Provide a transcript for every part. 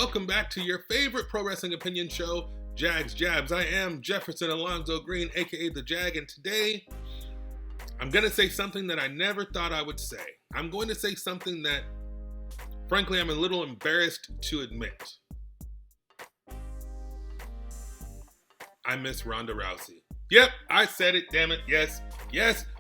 welcome back to your favorite pro wrestling opinion show, Jags Jabs. I am Jefferson Alonzo Green, aka The Jag, and today I'm going to say something that I never thought I would say. I'm going to say something that, frankly, I'm a little embarrassed to admit. I miss Ronda Rousey. Yep, I said it, damn it. Yes,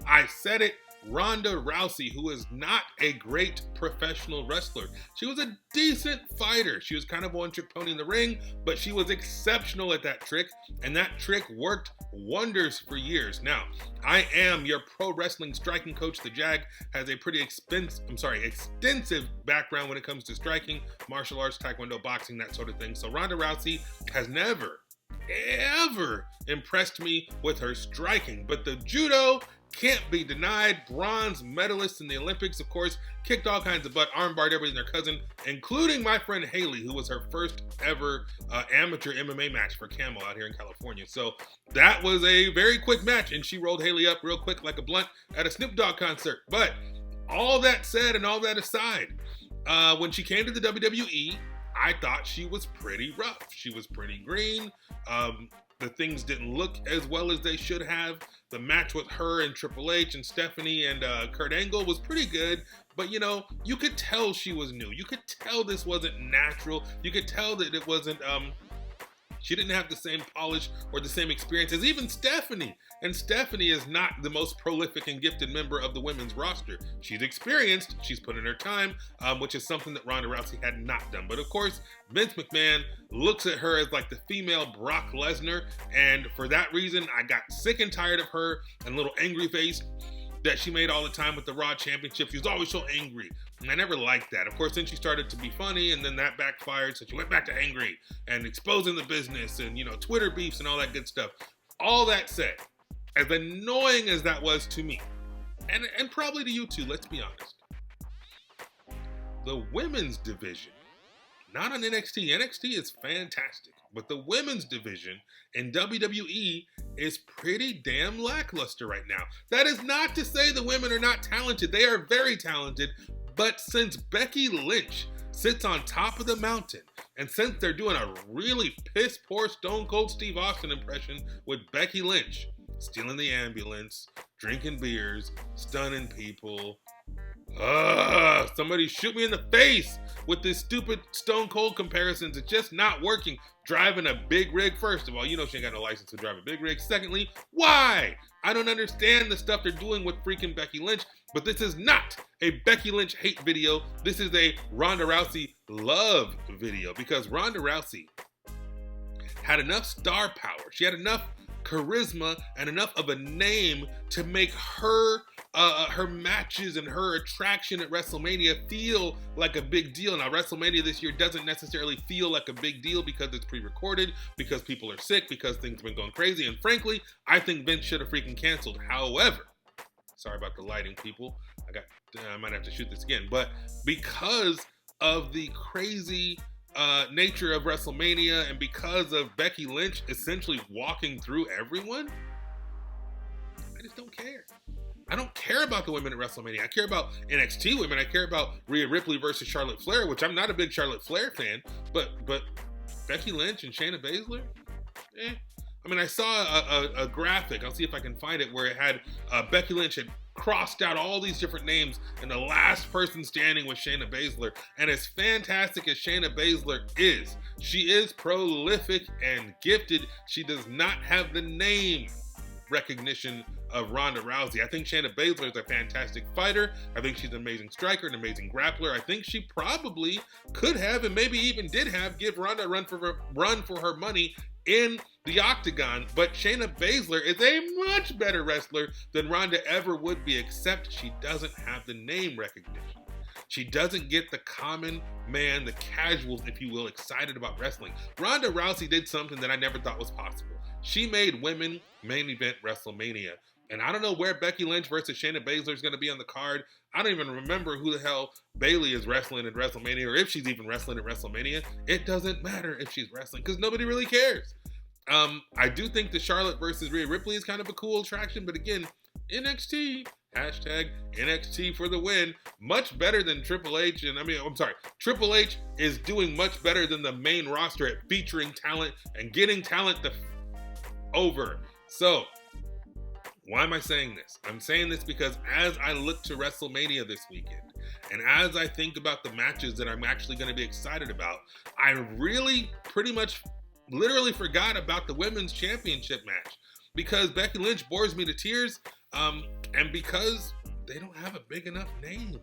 I said it. Ronda Rousey, who is not a great professional wrestler. She was a decent fighter. She was kind of a one-trick pony in the ring, but she was exceptional at that trick, and that trick worked wonders for years. Now, I am your pro wrestling striking coach. The Jag has a pretty extensive background when it comes to striking, martial arts, taekwondo, boxing, that sort of thing. So Ronda Rousey has never, ever impressed me with her striking, but the judo can't be denied. Bronze medalist in the Olympics, of course, kicked all kinds of butt, armbarred everybody and their cousin, including my friend Haley, who was her first ever amateur MMA match for Camel out here in California. So that was a very quick match, and she rolled Haley up real quick like a blunt at a Snoop Dogg concert. But all that said and all that aside, when she came to the WWE, I thought she was pretty rough. She was pretty green. The things didn't look as well as they should have. The match with her and Triple H and Stephanie and Kurt Angle was pretty good, but you know, you could tell she was new. You could tell this wasn't natural. You could tell that it wasn't, she didn't have the same polish or the same experience as even Stephanie. And Stephanie is not the most prolific and gifted member of the women's roster. She's experienced, she's put in her time, which is something that Ronda Rousey had not done. But of course, Vince McMahon looks at her as like the female Brock Lesnar. And for that reason, I got sick and tired of her and a little angry face that she made all the time with the Raw Championship. She was always so angry, and I never liked that. Of course, then she started to be funny, and then that backfired, so she went back to angry and exposing the business and, you know, Twitter beefs and all that good stuff. All that said, as annoying as that was to me, and probably to you too, let's be honest, the women's division, not on NXT. NXT is fantastic, but the women's division in WWE is pretty damn lackluster right now. That is not to say the women are not talented. They are very talented, but since Becky Lynch sits on top of the mountain, and since they're doing a really piss poor Stone Cold Steve Austin impression with Becky Lynch, stealing the ambulance, drinking beers, stunning people, somebody shoot me in the face with this stupid Stone Cold comparisons. It's just not working. Driving a big rig, first of all, you know she ain't got no license to drive a big rig. Secondly, why? I don't understand the stuff they're doing with freaking Becky Lynch, but this is not a Becky Lynch hate video. This is a Ronda Rousey love video, because Ronda Rousey had enough star power. She had enough charisma and enough of a name to make her matches and her attraction at WrestleMania feel like a big deal. Now, WrestleMania this year doesn't necessarily feel like a big deal because it's pre-recorded, because people are sick, because things have been going crazy, and frankly, I think Vince should have freaking canceled. However, sorry about the lighting, people. I might have to shoot this again, but because of the crazy nature of WrestleMania, and because of Becky Lynch essentially walking through everyone, I just don't care. I don't care about the women at WrestleMania. I care about NXT women. I care about Rhea Ripley versus Charlotte Flair, which I'm not a big Charlotte Flair fan, but Becky Lynch and Shayna Baszler? I mean, I saw a graphic, I'll see if I can find it, where it had Becky Lynch had crossed out all these different names, and the last person standing was Shayna Baszler. And as fantastic as Shayna Baszler is, she is prolific and gifted. She does not have the name recognition of Ronda Rousey. I think Shayna Baszler is a fantastic fighter. I think she's an amazing striker, an amazing grappler. I think she probably could have, and maybe even did have, give Ronda a run for her money in the octagon, but Shayna Baszler is a much better wrestler than Ronda ever would be, except she doesn't have the name recognition. She doesn't get the common man, the casuals, if you will, excited about wrestling. Ronda Rousey did something that I never thought was possible. She made women main event WrestleMania. And I don't know where Becky Lynch versus Shayna Baszler is going to be on the card. I don't even remember who the hell Bayley is wrestling at WrestleMania, or if she's even wrestling at WrestleMania. It doesn't matter if she's wrestling, because nobody really cares. I do think the Charlotte versus Rhea Ripley is kind of a cool attraction, but again, NXT Hashtag NXT for the win. Much better than Triple H. And Triple H is doing much better than the main roster at featuring talent and getting talent over. So, why am I saying this? I'm saying this because as I look to WrestleMania this weekend, and as I think about the matches that I'm actually going to be excited about, I really pretty much literally forgot about the Women's Championship match because Becky Lynch bores me to tears, and because they don't have a big enough name.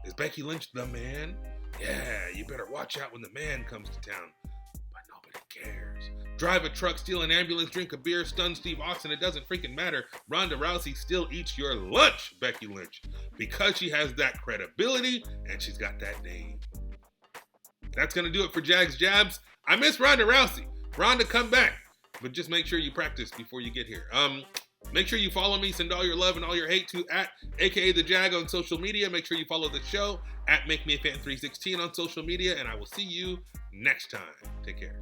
Is Becky Lynch the man? Yeah, you better watch out when the man comes to town. But nobody cares. Drive a truck, steal an ambulance, drink a beer, stun Steve Austin, it doesn't freaking matter. Ronda Rousey still eats your lunch, Becky Lynch, because she has that credibility and she's got that name. That's going to do it for Jags Jabs. I miss Ronda Rousey. Ronda, come back. But just make sure you practice before you get here. Make sure you follow me, send all your love and all your hate to @AKA The Jag on social media. Make sure you follow the show @MakeMeAFan316 on social media, and I will see you next time. Take care.